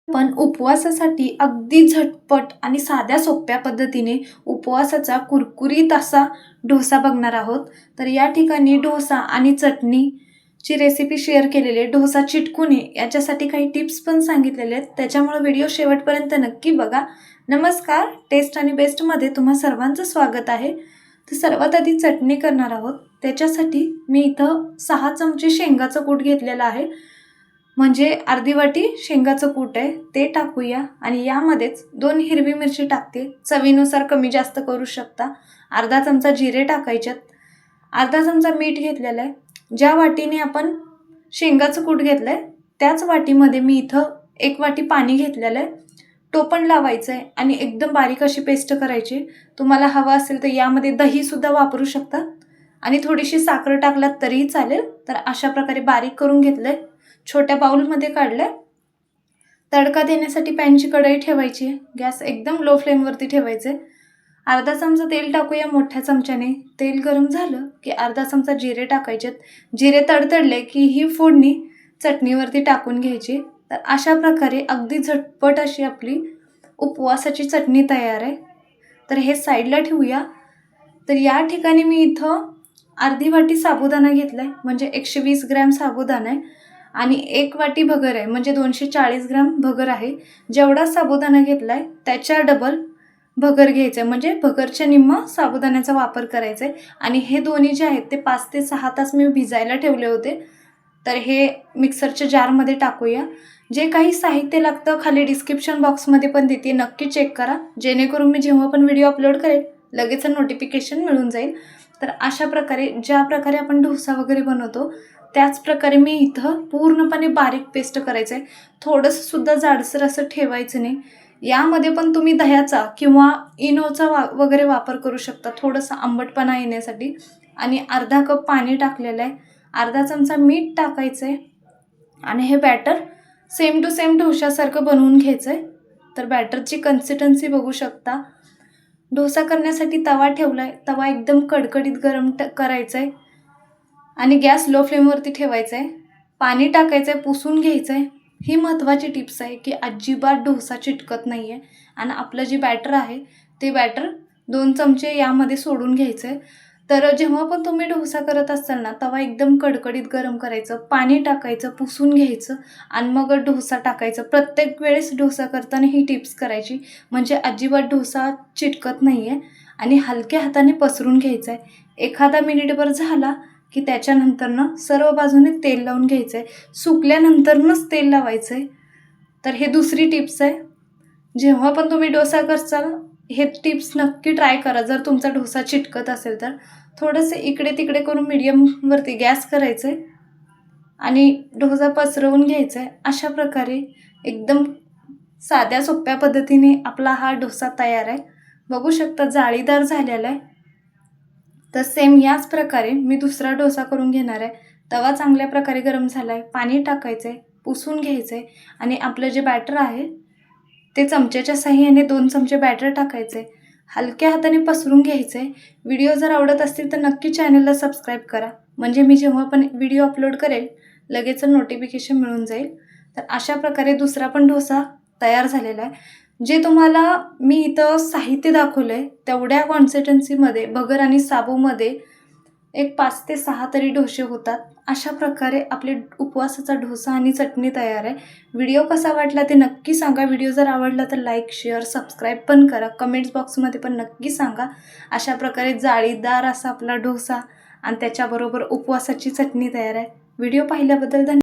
पण उपवासासाठी अगदी झटपट आणि साध्या सोप्या पद्धतीने उपवासाचा कुरकुरीत असा डोसा बघणार आहोत. तर या ठिकाणी डोसा आणि चटणीची रेसिपी शेअर केलेली आहे. डोसा चिटकू नये याच्यासाठी काही टिप्स पण सांगितलेले आहेत. त्याच्यामुळे व्हिडिओ शेवटपर्यंत नक्की बघा. नमस्कार, टेस्ट आणि बेस्टमध्ये तुम्हा सर्वांचं स्वागत आहे. तर सर्वात आधी चटणी करणार आहोत. त्याच्यासाठी मी इथं 6 चमचे शेंगाचं कूट घेतलेलं आहे. म्हणजे अर्धी वाटी शेंगाचं कूट आहे ते टाकूया आणि यामध्येच 2 हिरवी मिरची टाकते. चवीनुसार कमी जास्त करू शकता. अर्धा चमचा जिरे टाकायच्यात. अर्धा चमचा मीठ घेतलेलं आहे. ज्या वाटीने आपण शेंगाचं कूट घेतलं आहे त्याच वाटीमध्ये मी इथं 1 वाटी पाणी घेतलेलं आहे. टोपण लावायचं आहे आणि एकदम बारीक अशी पेस्ट करायची. तुम्हाला हवं असेल तर यामध्ये दहीसुद्धा वापरू शकता आणि थोडीशी साखर टाकलात तरीही चालेल. तर अशा प्रकारे बारीक करून घेतलं आहे. छोट्या बाउलमध्ये काढलं. तडका देण्यासाठी पॅनची कढई ठेवायची. गॅस एकदम लो फ्लेमवरती ठेवायचे. अर्धा चमचा तेल टाकूया मोठ्या चमच्याने. तेल गरम झालं की अर्धा चमचा जिरे टाकायचेत. जिरे तडतडले की ही फोडणी चटणीवरती टाकून घ्यायची. तर अशा प्रकारे अगदी झटपट अशी आपली उपवासाची चटणी तयार आहे. तर हे साईडला ठेवूया. तर या ठिकाणी मी इथं अर्धी वाटी साबुदाणा घेतला आहे. म्हणजे 120 ग्रॅम साबुदाणा आहे आणि 1 वाटी भगर आहे. म्हणजे 240 ग्रॅम भगर आहे. जेवढा साबुदाणा घेतला आहे त्याच्या डबल भगर घ्यायचं आहे. म्हणजे भगरच्या निम्मा साबुदाण्याचा वापर करायचा आहे. आणि हे दोन्ही जे आहेत ते 5 ते 6 तास मी भिजायला ठेवले होते. तर हे मिक्सरच्या जारमध्ये टाकूया. जे काही साहित्य लागतं खाली डिस्क्रिप्शन बॉक्समध्ये पण देते, नक्की चेक करा. जेणेकरून मी जेव्हा पण व्हिडिओ अपलोड करेल लगेच नोटिफिकेशन मिळून जाईल. तर अशा प्रकारे ज्या प्रकारे आपण डोसा वगैरे बनवतो त्याच प्रकारे मी इथं पूर्णपणे बारीक पेस्ट करायचं आहे. थोडंसं सुद्धा जाडसर असं ठेवायचं नाही. यामध्ये पण तुम्ही दह्याचा किंवा इनोचा वगैरे वापर करू शकता थोडंसं आंबटपणा येण्यासाठी. आणि अर्धा कप पाणी टाकलेलं आहे. अर्धा चमचा मीठ टाकायचं आहे आणि हे बॅटर सेम टू सेम डोशासारखं बनवून घ्यायचं आहे. तर बॅटरची कन्सिस्टन्सी बघू शकता. डोसा करण्यासाठी तवा ठेवला आहे. तवा एकदम कडकडीत गरम करायचा आहे आणि गॅस लो फ्लेमवरती ठेवायचा आहे. पाणी टाकायचं आहे, पुसून घ्यायचं आहे. ही महत्त्वाची टिप्स आहे की अजिबात डोसा चिटकत नाही आहे. आणि आपलं जे बॅटर आहे ते बॅटर 2 चमचे यामध्ये सोडून घ्यायचं आहे. तर जेव्हा पण तुम्ही डोसा करत असाल ना तवा एकदम कडकडीत गरम करायचं, पाणी टाकायचं, पुसून घ्यायचं आणि मग डोसा टाकायचं. प्रत्येक वेळेस डोसा करताना ही टिप्स करायची. म्हणजे अजिबात डोसा चिटकत नाही आहे. आणि हलक्या हाताने पसरून घ्यायचं आहे. एखादा मिनिटभर झाला की त्याच्यानंतरनं सर्व बाजूने तेल लावून घ्यायचं आहे. सुकल्यानंतरनंच तेल लावायचं आहे. तर हे दुसरी टिप्स आहे. जेव्हा पण तुम्ही डोसा करसाल हे टिप्स नक्की ट्राय करा. जर तुमचा डोसा चिटकत असेल तर थोडंसं इकडे तिकडे करून मीडियमवरती गॅस करायचं आहे आणि डोसा पसरवून घ्यायचा आहे. अशा प्रकारे एकदम साध्या सोप्या पद्धतीने आपला हा डोसा तयार आहे. बघू शकता जाळीदार झालेला आहे. तर सेम याच प्रकारे मी दुसरा डोसा करून घेणार आहे. तवा चांगल्या प्रकारे गरम झाला आहे. पाणी टाकायचं आहे, पुसून घ्यायचं आहे आणि आपलं जे बॅटर आहे ते चमच्याच्या साहाय्याने 2 चमचे बॅटर टाकायचं आहे. हलक्या हाताने पसरून घ्यायचं आहे. व्हिडिओ जर आवडत असतील तर नक्की चॅनलला सबस्क्राईब करा. म्हणजे मी जेव्हा पण व्हिडिओ अपलोड करेल लगेच नोटिफिकेशन मिळून जाईल. तर अशा प्रकारे दुसरा पण डोसा तयार झालेला आहे. जे तुम्हाला मी इथं साहित्य दाखवलं आहे तेवढ्या कॉन्सिस्टन्सीमध्ये भगर आणि साबूमध्ये एक 5 ते 6 तरी डोसे होतात. अशा प्रकारे आपले उपवासाचा डोसा आणि चटणी तयार आहे. व्हिडिओ कसा वाटला ते नक्की सांगा. व्हिडिओ जर आवडला तर लाईक, शेअर, सबस्क्राईब पण करा. कमेंट्स बॉक्समध्ये पण नक्की सांगा. अशा प्रकारे जाळीदार असा आपला डोसा आणि त्याच्याबरोबर उपवासाची चटणी तयार आहे. व्हिडिओ पाहिल्याबद्दल धन्यवाद.